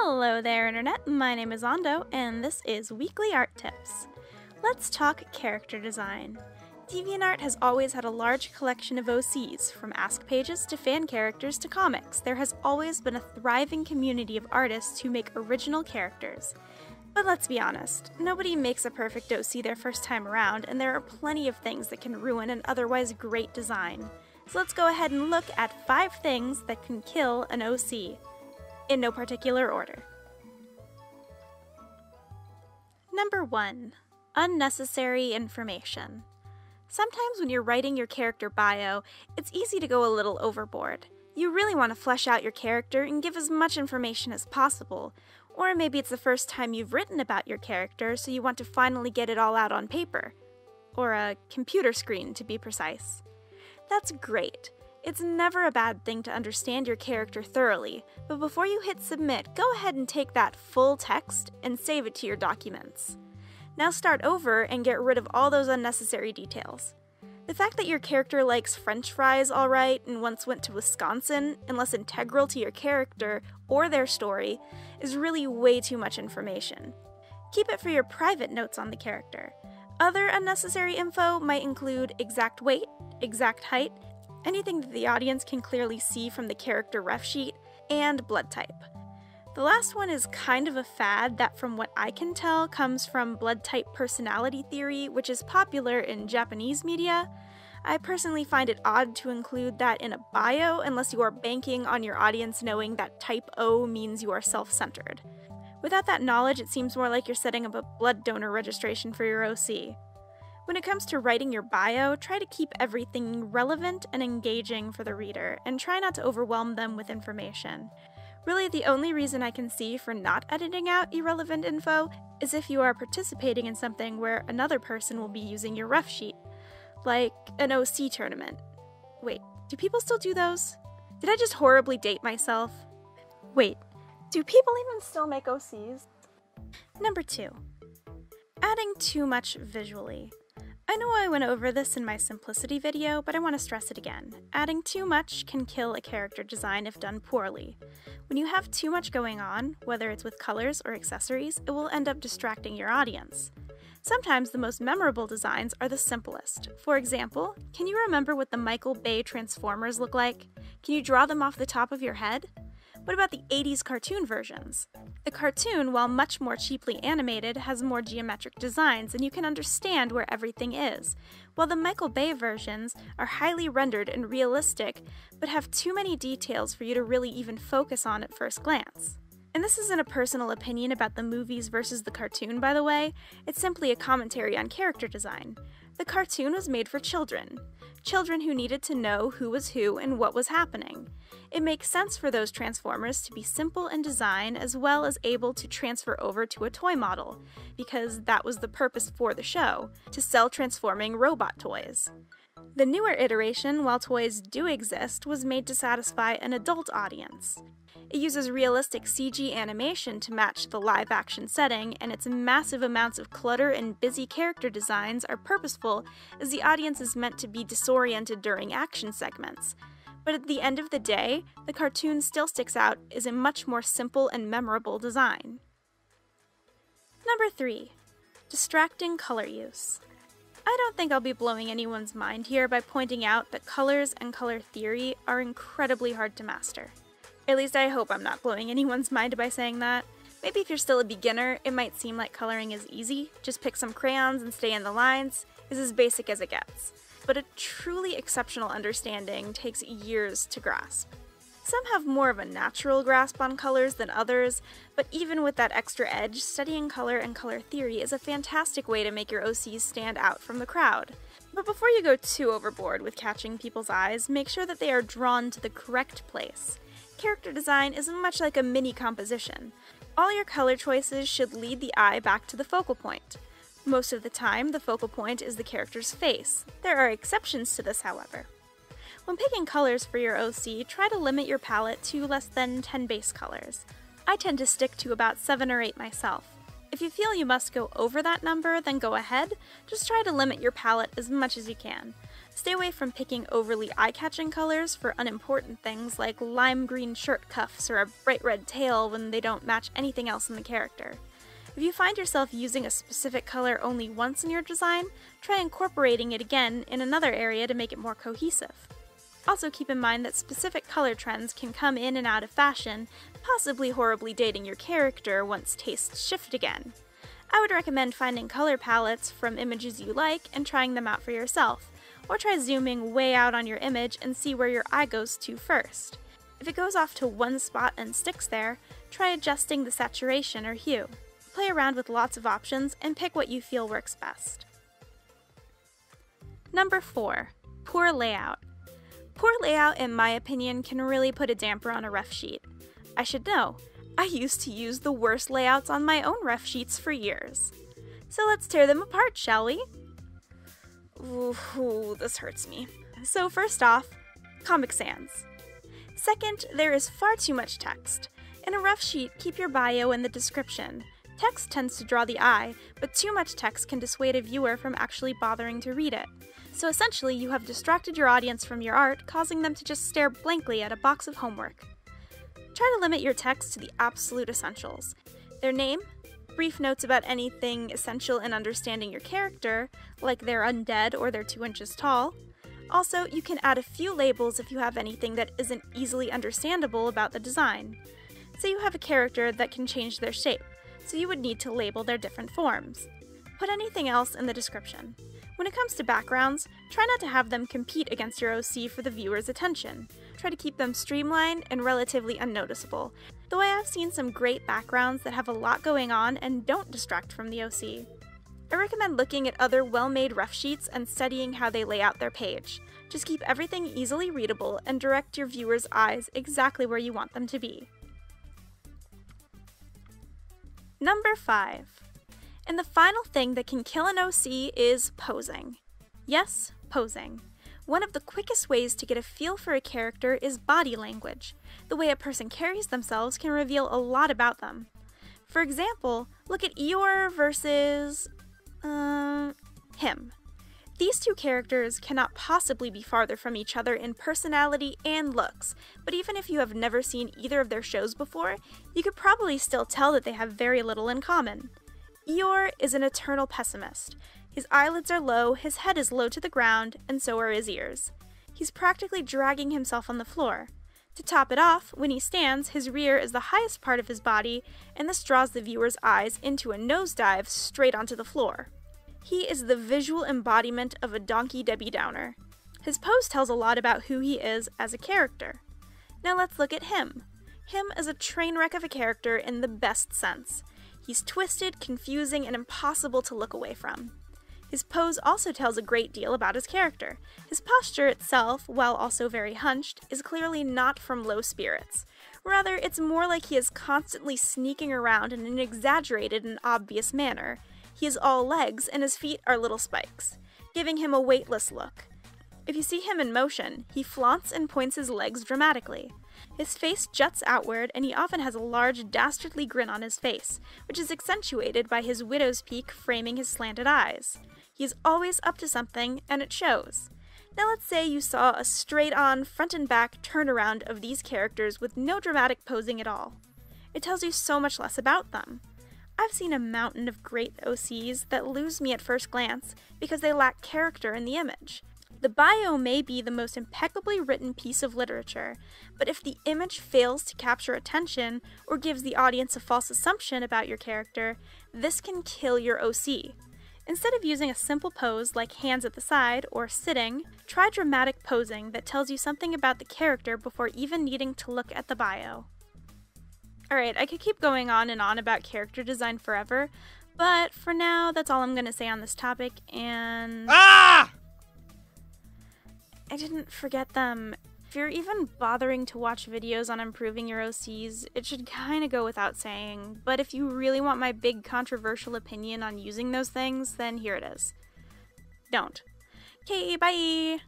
Hello there, Internet. My name is Ondo, and this is Weekly Art Tips. Let's talk character design. DeviantArt has always had a large collection of OCs, from Ask Pages to fan characters to comics. There has always been a thriving community of artists who make original characters. But let's be honest, nobody makes a perfect OC their first time around, and there are plenty of things that can ruin an otherwise great design. So let's go ahead and look at 5 things that can kill an OC, in no particular order. Number 1. Unnecessary information. Sometimes when you're writing your character bio, it's easy to go a little overboard. You really want to flesh out your character and give as much information as possible. Or maybe it's the first time you've written about your character, so you want to finally get it all out on paper. Or a computer screen, to be precise. That's great. It's never a bad thing to understand your character thoroughly, but before you hit submit, go ahead and take that full text and save it to your documents. Now start over and get rid of all those unnecessary details. The fact that your character likes French fries alright and once went to Wisconsin, unless integral to your character or their story, is really way too much information. Keep it for your private notes on the character. Other unnecessary info might include exact weight, exact height, anything that the audience can clearly see from the character ref sheet, and blood type. The last one is kind of a fad that, from what I can tell, comes from blood type personality theory, which is popular in Japanese media. I personally find it odd to include that in a bio unless you are banking on your audience knowing that type O means you are self-centered. Without that knowledge, it seems more like you're setting up a blood donor registration for your OC. When it comes to writing your bio, try to keep everything relevant and engaging for the reader, and try not to overwhelm them with information. Really, the only reason I can see for not editing out irrelevant info is if you are participating in something where another person will be using your ref sheet, like an OC tournament. Wait, do people still do those? Did I just horribly date myself? Wait, do people even still make OCs? Number 2. Adding too much visually. I know I went over this in my simplicity video, but I want to stress it again. Adding too much can kill a character design if done poorly. When you have too much going on, whether it's with colors or accessories, it will end up distracting your audience. Sometimes the most memorable designs are the simplest. For example, can you remember what the Michael Bay Transformers look like? Can you draw them off the top of your head? What about the 80s cartoon versions? The cartoon, while much more cheaply animated, has more geometric designs and you can understand where everything is, while the Michael Bay versions are highly rendered and realistic, but have too many details for you to really even focus on at first glance. And this isn't a personal opinion about the movies versus the cartoon, by the way, it's simply a commentary on character design. The cartoon was made for children who needed to know who was who and what was happening. It makes sense for those Transformers to be simple in design as well as able to transfer over to a toy model, because that was the purpose for the show, to sell transforming robot toys. The newer iteration, while toys do exist, was made to satisfy an adult audience. It uses realistic CG animation to match the live-action setting, and its massive amounts of clutter and busy character designs are purposeful as the audience is meant to be disoriented during action segments. But at the end of the day, the cartoon still sticks out as a much more simple and memorable design. Number 3. Distracting color use. I don't think I'll be blowing anyone's mind here by pointing out that colors and color theory are incredibly hard to master. At least I hope I'm not blowing anyone's mind by saying that. Maybe if you're still a beginner, it might seem like coloring is easy. Just pick some crayons and stay in the lines. It's as basic as it gets. But a truly exceptional understanding takes years to grasp. Some have more of a natural grasp on colors than others, but even with that extra edge, studying color and color theory is a fantastic way to make your OCs stand out from the crowd. But before you go too overboard with catching people's eyes, make sure that they are drawn to the correct place. Character design is much like a mini composition. All your color choices should lead the eye back to the focal point. Most of the time, the focal point is the character's face. There are exceptions to this, however. When picking colors for your OC, try to limit your palette to less than 10 base colors. I tend to stick to about 7 or 8 myself. If you feel you must go over that number, then go ahead. Just try to limit your palette as much as you can. Stay away from picking overly eye-catching colors for unimportant things like lime green shirt cuffs or a bright red tail when they don't match anything else in the character. If you find yourself using a specific color only once in your design, try incorporating it again in another area to make it more cohesive. Also keep in mind that specific color trends can come in and out of fashion, possibly horribly dating your character once tastes shift again. I would recommend finding color palettes from images you like and trying them out for yourself, or try zooming way out on your image and see where your eye goes to first. If it goes off to one spot and sticks there, try adjusting the saturation or hue. Play around with lots of options and pick what you feel works best. Number 4. Poor layout. Poor layout, in my opinion, can really put a damper on a rough sheet. I should know. I used to use the worst layouts on my own rough sheets for years. So let's tear them apart, shall we? Ooh, this hurts me. So first off, Comic Sans. Second, there is far too much text. In a rough sheet, keep your bio in the description. Text tends to draw the eye, but too much text can dissuade a viewer from actually bothering to read it. So essentially, you have distracted your audience from your art, causing them to just stare blankly at a box of homework. Try to limit your text to the absolute essentials: their name, brief notes about anything essential in understanding your character, like they're undead or they're 2 inches tall. Also, you can add a few labels if you have anything that isn't easily understandable about the design. Say you have a character that can change their shape, so you would need to label their different forms. Put anything else in the description. When it comes to backgrounds, try not to have them compete against your OC for the viewer's attention. Try to keep them streamlined and relatively unnoticeable, though I have seen some great backgrounds that have a lot going on and don't distract from the OC. I recommend looking at other well-made rough sheets and studying how they lay out their page. Just keep everything easily readable and direct your viewer's eyes exactly where you want them to be. Number 5. And the final thing that can kill an OC is posing. Yes, posing. One of the quickest ways to get a feel for a character is body language. The way a person carries themselves can reveal a lot about them. For example, look at Eeyore versus him. These two characters cannot possibly be farther from each other in personality and looks, but even if you have never seen either of their shows before, you could probably still tell that they have very little in common. Eeyore is an eternal pessimist. His eyelids are low, his head is low to the ground, and so are his ears. He's practically dragging himself on the floor. To top it off, when he stands, his rear is the highest part of his body, and this draws the viewer's eyes into a nosedive straight onto the floor. He is the visual embodiment of a donkey Debbie Downer. His pose tells a lot about who he is as a character. Now let's look at him. Him is a train wreck of a character in the best sense. He's twisted, confusing, and impossible to look away from. His pose also tells a great deal about his character. His posture itself, while also very hunched, is clearly not from low spirits. Rather, it's more like he is constantly sneaking around in an exaggerated and obvious manner. He is all legs, and his feet are little spikes, giving him a weightless look. If you see him in motion, he flaunts and points his legs dramatically. His face juts outward, and he often has a large, dastardly grin on his face, which is accentuated by his widow's peak framing his slanted eyes. He is always up to something, and it shows. Now let's say you saw a straight-on, front and back turnaround of these characters with no dramatic posing at all. It tells you so much less about them. I've seen a mountain of great OCs that lose me at first glance because they lack character in the image. The bio may be the most impeccably written piece of literature, but if the image fails to capture attention or gives the audience a false assumption about your character, this can kill your OC. Instead of using a simple pose like hands at the side or sitting, try dramatic posing that tells you something about the character before even needing to look at the bio. Alright, I could keep going on and on about character design forever, but for now, that's all I'm going to say on this topic, and... I didn't forget them. If you're even bothering to watch videos on improving your OCs, it should kind of go without saying, but if you really want my big controversial opinion on using those things, then here it is. Don't. Okay, bye!